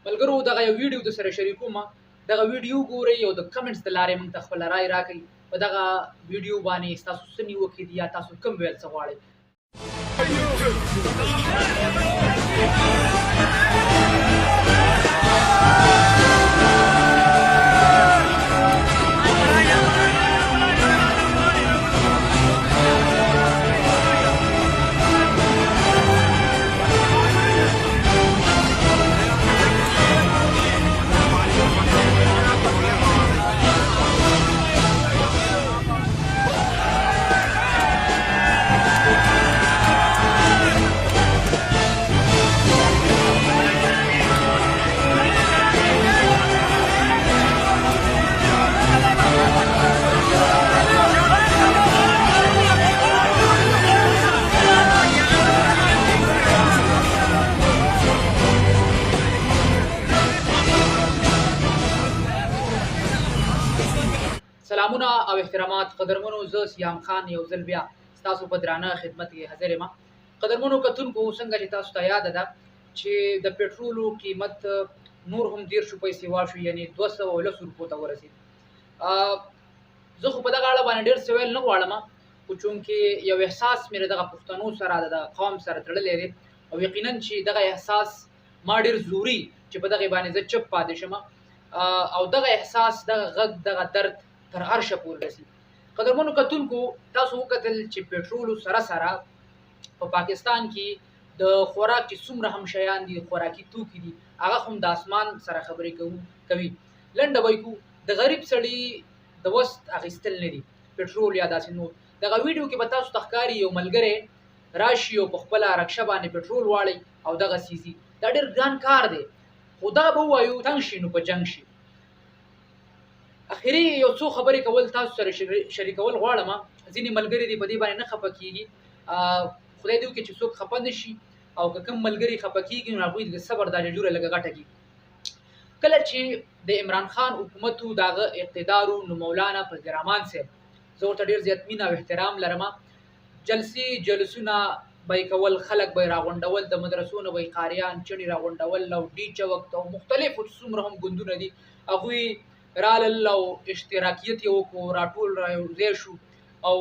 ملګرو دغه یو ویډیو د سره شریکوم. دغه ویډیو ګورئ او د کمنټس د لارې موږ ته خپل رائے راکړئ په دغه ویډیو باندې تاسو څه نیوکې دي یا تاسو کوم ویل څه غواړئ. سلامونه او احترامات قدرمنو، زه سیام خان یو ځل بیا ستاسو په درانه خدمت کې حاضر یم. قدرمنو کتونکو، څنګه چې تاسو ته یاد ده چې د پټرولو قیمت نور هم 150 پیسې واشو، یعنی 210 روپو ته ورسید. زه خو په دغه اړه باندې ډېر څه ویل نه غواړم، خو چونکې یو احساس مې دغه پښتنو سره د قوم سره تړلی دی او یقینا چې دغه احساس ما ډېر زوري چې په دغه باندې زه چپ پاتې شم او دغه احساس دغه غږ دغه درد تر عرشه پورې رسي. قدرمنو کتونکو، تاسو وکتل چې پټرولو سره سره په پاکستان کې د خوراک چې څومره هم شیان دي، خوراکي توکي دي، هغه هم د اسمان سره خبرې کوي. لنډه وایو، د غریب سړي د وست اخیستل نه دي پټرول یا داسې نور. دغه ویډیو کې به تاسو ته ښکاري یو ملګری راشي او په خپله رکشه باندې پټرول واړی او دغه سیزي. دا ډېر ګران کار دی، خو دا به ووایو تنګ شي نو په جنګ شي. اخري یو څو خبرې کول تاسو سره شریکول غواړم. ځینې ملګري دې په دې باندې نه خفه کېږي، خدای دې وکړي چې څوک خفه نه شي، او که کوم ملګري خفه کېږي نو هغوی د صبر دا ججوره لږه غټه کړي. کله چې د عمران خان حکومت و، د هغه اقتدار و، نو مولانا فضل الرحمن صاحب، زه ورته ډېر زیات مینه او احترام لرم. جلسونه به یې کول، خلک به یې راغونډول، د مدرسو نه به یې قاریان چڼې راغونډول او ډي چوک او مختلفو څومره هم ګوندونه دي هغوی رالل او اشتراکیت یې وکړو، راټول راځای شو او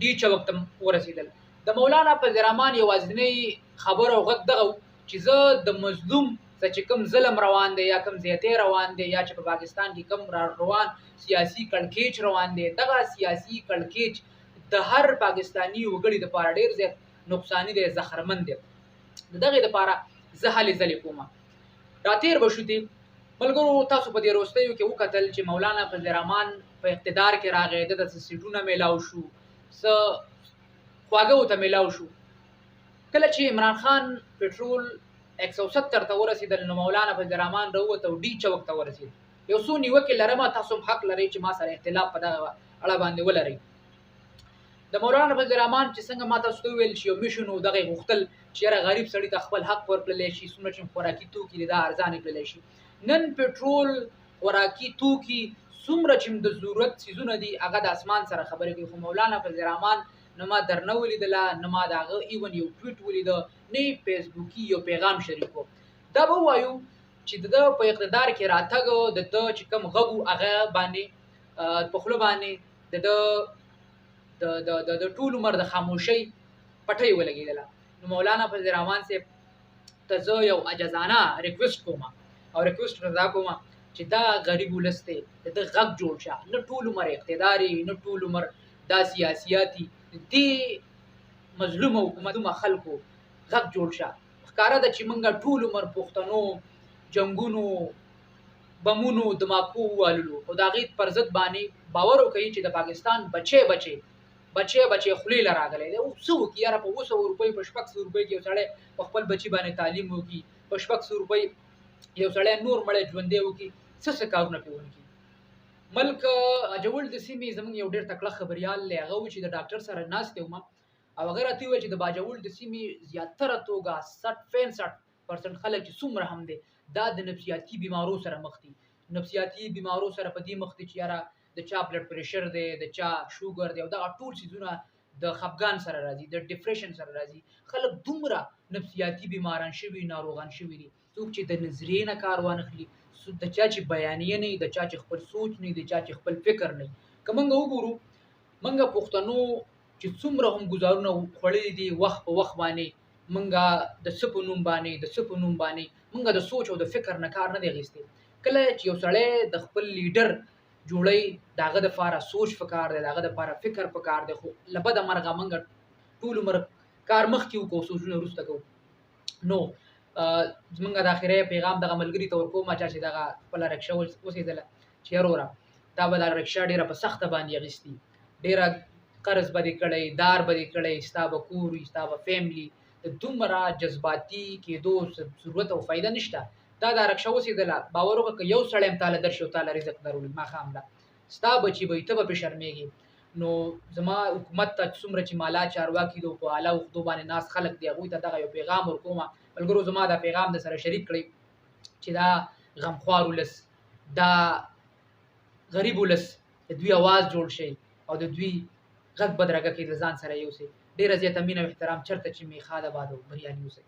ډي چوک ته ورسېدل. د مولانا فضل الرحمن یوازینی خبر او غږ دغه چې زه د مظلوم څه چې کوم ظلم روان دی یا کوم زیاتی روان دی یا چې په پاکستان کې کوم روان سیاسي کړکېچ روان دی، دغه سیاسي کړکېچ د هر پاکستاني وګړي دپاره ډېر زیات نقصاني دی، زهرمن دی. د دغې دپاره زه هلې ځلې کوم. راتېر به شو دي ملګرو، تاسو په دې وروستیو کې وکتل چې مولانا فضل الرحمن په اقتدار کې راغی، د څه سیټونه میلاو شو، څه خواږه ورته میلاو شو. کله چې عمران خان پټرول 170 ته ورسېدل نو مولانا فضل الرحمن راووت او ډي چوک ته ورسېد. یو څو نیوکې لرم، تاسو هم حق لرئ چې ما سره اختلاف په دغه اړه باندې ولرئ. د مولانا فضل الرحمن چې څنګه ما تاسو ته وویل چې یو میشن و، دغه یې غوښتل چې یاره غریب سړي ته خپل حق ورکړلی شي، څومره چې خوراکي توکي دي دا ارزانه کړلی شي. نن پټرول، خوراکي توکي، څومره چې د ضرورت څیزونه دي هغه د اسمان سره خبرې کوي. خو مولانا فضل الرحمن نه ما درنه ولیدله، نه ما د هغه ایون یو ټویټ ولیده، نه یې فیسبوکي یو پیغام شریک و. دا به ووایو چې د ده په اقتدار کې راتګ د ده چې کوم غږ و هغه باندې په خوله باندې د ده د ټول عمر د خاموشۍ پټۍ ولګېدله. نو مولانا فضل الرحمن صاحب ته زه یو عجزانه ریکویسټ کوم او ریکویسټ رضا کوم چې دا غریب ولس دی، د ده غږ جوړ شه. نه ټول عمر اقتدار نه ټول عمر دا سیاسیات د دې مظلومه حکومتونو خلکو غږ جوړ شه. ښکاره ده چې موږ ټول عمر پښتنو جنګونو، بمونو، دماکو وواللو، خو د هغې پر ضد باندې باور وکړئ چې د پاکستان بچی خولې له راغلی دی. څه وکړي یاره، په 200 روپۍ په 600 روپۍ کې یو سړی په خپل بچي باندې تعلیم وکړي، په 600 روپۍ یو سړی نور مړی ژوندی وکړي، څه کارونه پرې ونکړي. ملک اجول د سیمې زموږ یو ډېر تکړه خبریال دی، هغه و چې د ډاکټر سره ناست وم او هغه راته وویل چې د باجوړ د سیمې زیاتره توګه 60-65% خلک چې څومره هم دی دا د نفسیاتي بیمارو سره مخ دي. نفسیاتي بیمارو سره په دې مخ دي چې یاره د چا بلډ پریشر دی، د چا شوګر دی او دغه ټول څیزونه د خفګان سره راځي، د ډپریشن سره راځي. خلک دومره نفسیاتي بیماران شوي، ناروغان شوي دي. څوک چې د نظریې نه کار وانخلي، د چا چې بیانیه نه وي، د چا چې خپل سوچ نه وي، د چا چې خپل فکر نه وي. که موږ وګورو موږ پښتنو چې څومره هم ګزارونه خوړلي دي وخت په وخت باندې، موږ د څه په نوم باندې موږ د سوچ او د فکر نه کار نه دی اخیستی. کله چې یو سړی د خپل لیډر جوړی د هغه دپاره سوچ پکار دی، د هغه دپاره فکر پکار دی، خو له بده مرغه موږ ټول عمر کار مخکې وکړو، سوچونه وروسته کوو. نو زمونږ د اخري پیغام دغه ملګري ته ورکوم چې دغه خپله رکشه وسېدله چې یروره تا به دا رکشه ډېره په سخته باندې اخیستي، ډېره قرض به دې کړی، دار به دې کړی، ستا به کور وي، ستا به فیملي، د دومره جذباتي کېدو ضرورت او فایده نشته. دا رکشه وسېدله، باور وکړه که یو سړی هم تاله درشي او تاله رزق دروړي ماښام له ستا بچي به وي، ته به پرې شرمېږې. نو زما حکومت ته څومره چې مالا چارواکي دي او په اعلی عهدو باندې ناست خلک دي، هغوی ته دغه یو پیغام ورکوم ملګرو، زما دا پیغام د سره شریک کړئ چې دا غمخوار ولس، دا غریب ولس، د دوی اواز جوړ شي او د دوی غږ بدرګه کې د ځان سره یوسئ. ډېره زیاته مینه او احترام چېرته چې میخا د باد او بریالي اوسئ.